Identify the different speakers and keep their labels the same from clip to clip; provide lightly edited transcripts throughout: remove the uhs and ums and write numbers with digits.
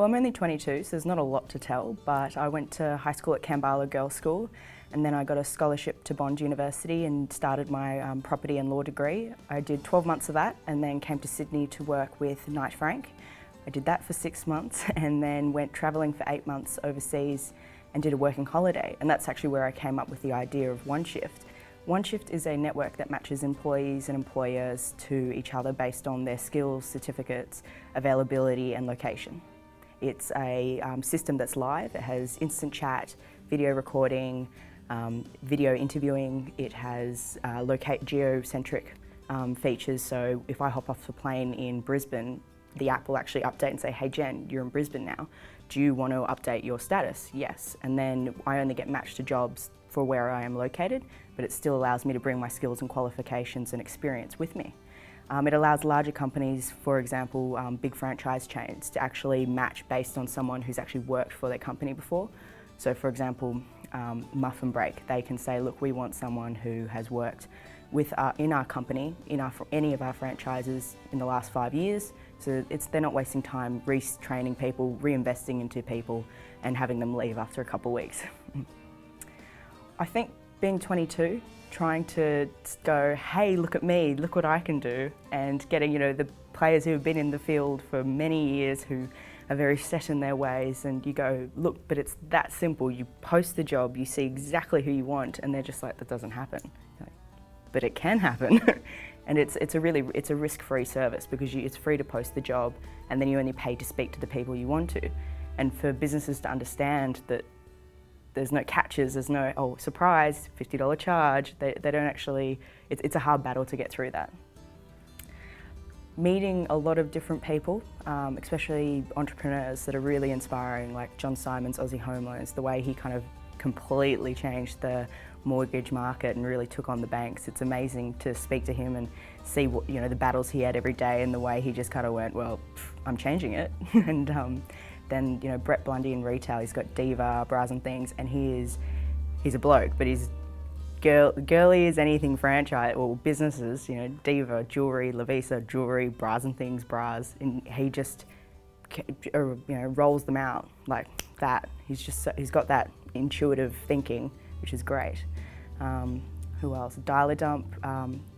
Speaker 1: Well, I'm only 22, so there's not a lot to tell, but I went to high school at Kambala Girls' School, and then I got a scholarship to Bond University and started my property and law degree. I did 12 months of that and then came to Sydney to work with Knight Frank. I did that for 6 months and then went travelling for 8 months overseas and did a working holiday, and that's actually where I came up with the idea of OneShift. OneShift is a network that matches employees and employers to each other based on their skills, certificates, availability and location. It's a system that's live. It has instant chat, video recording, video interviewing. It has geocentric features, so if I hop off the plane in Brisbane, the app will actually update and say, hey Jen, you're in Brisbane now. Do you want to update your status? Yes. And then I only get matched to jobs for where I am located, but it still allows me to bring my skills and qualifications and experience with me. It allows larger companies, for example, big franchise chains, to actually match based on someone who's actually worked for their company before. So for example, Muff and Break, they can say, look, we want someone who has worked in our company, in any of our franchises in the last 5 years. So they're not wasting time retraining people, reinvesting into people and having them leave after a couple of weeks. I think being 22, trying to go, hey, look at me, look what I can do, and getting, the players who have been in the field for many years who are very set in their ways, and you go, look, but it's that simple. You post the job, you see exactly who you want, and they're just like, that doesn't happen. Like, but it can happen. And it's a risk-free service because it's free to post the job, and then you only pay to speak to the people you want to. And for businesses to understand that there's no catches, there's no, oh, surprise, $50 charge. They don't actually, it's a hard battle to get through that. Meeting a lot of different people, especially entrepreneurs that are really inspiring, like John Simon's Aussie Home Loans, the way he kind of completely changed the mortgage market and really took on the banks. It's amazing to speak to him and see what, the battles he had every day and the way he just kind of went, well, I'm changing it. And then, Brett Blundy in retail, he's got Diva, Bras and Things, and he's a bloke, but he's girly as anything franchise, or businesses, Diva, jewellery, Lavisa, jewellery, Bras and Things, bras, and he just, rolls them out like that. He's got that intuitive thinking, which is great. Who else? Dialer Dump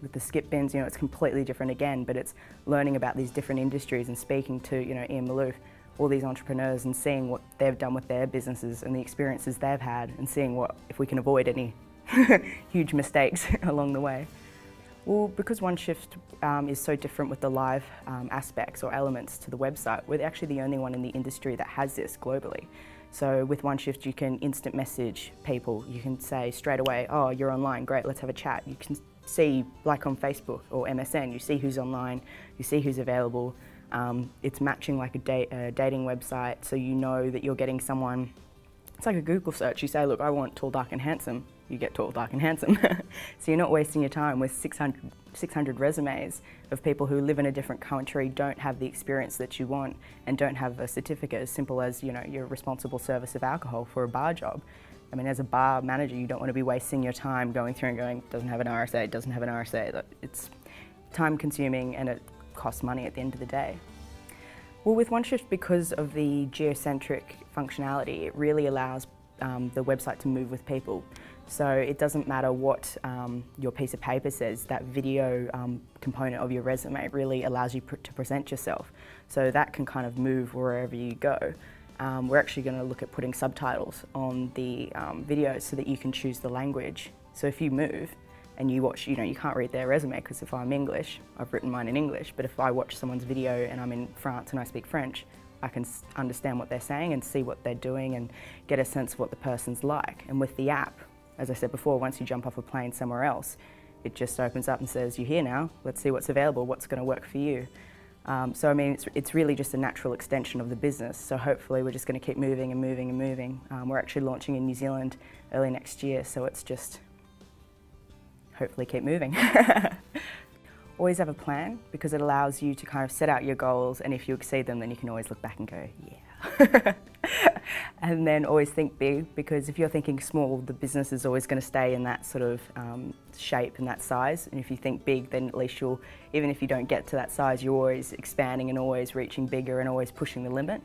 Speaker 1: with the skip bins, it's completely different again, but it's learning about these different industries and speaking to, Ian Malouf, all these entrepreneurs, and seeing what they've done with their businesses and the experiences they've had, and seeing if we can avoid any huge mistakes along the way. Well, because OneShift is so different with the live aspects or elements to the website, we're actually the only one in the industry that has this globally. So with OneShift, you can instant message people. You can say straight away, oh, you're online, great, let's have a chat. You can see, like on Facebook or MSN, you see who's online, you see who's available. It's matching like a dating website, so you know that you're getting someone. It's like a Google search. You say, look, I want tall, dark and handsome. You get tall, dark and handsome. So you're not wasting your time with 600 resumes of people who live in a different country, don't have the experience that you want, and don't have a certificate as simple as, your responsible service of alcohol for a bar job. I mean, as a bar manager, you don't want to be wasting your time going through and going, doesn't have an RSA, doesn't have an RSA. It's time consuming and it costs money at the end of the day. Well, with OneShift, because of the geocentric functionality, it really allows the website to move with people. So it doesn't matter what your piece of paper says, that video component of your resume really allows you to present yourself. So that can kind of move wherever you go. We're actually going to look at putting subtitles on the videos so that you can choose the language. So if you move and you watch, you can't read their resume because if I'm English, I've written mine in English, but if I watch someone's video and I'm in France and I speak French, I can understand what they're saying and see what they're doing and get a sense of what the person's like. And with the app, as I said before, once you jump off a plane somewhere else, it just opens up and says, you're here now, let's see what's available, what's going to work for you. So I mean, it's really just a natural extension of the business, so hopefully we're just going to keep moving and moving and moving. We're actually launching in New Zealand early next year, so it's just hopefully keep moving. Always have a plan, because it allows you to kind of set out your goals, and if you exceed them, then you can always look back and go, yeah. And then always think big, because if you're thinking small, the business is always going to stay in that sort of shape and that size. And if you think big, then at least you'll, even if you don't get to that size, you're always expanding and always reaching bigger and always pushing the limit,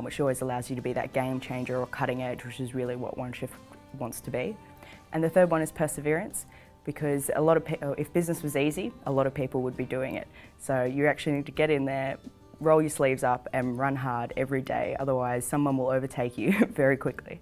Speaker 1: which always allows you to be that game changer or cutting edge, which is really what OneShift wants to be. And the third one is perseverance, because a lot of if business was easy, a lot of people would be doing it. So you actually need to get in there, roll your sleeves up and run hard every day, otherwise someone will overtake you very quickly.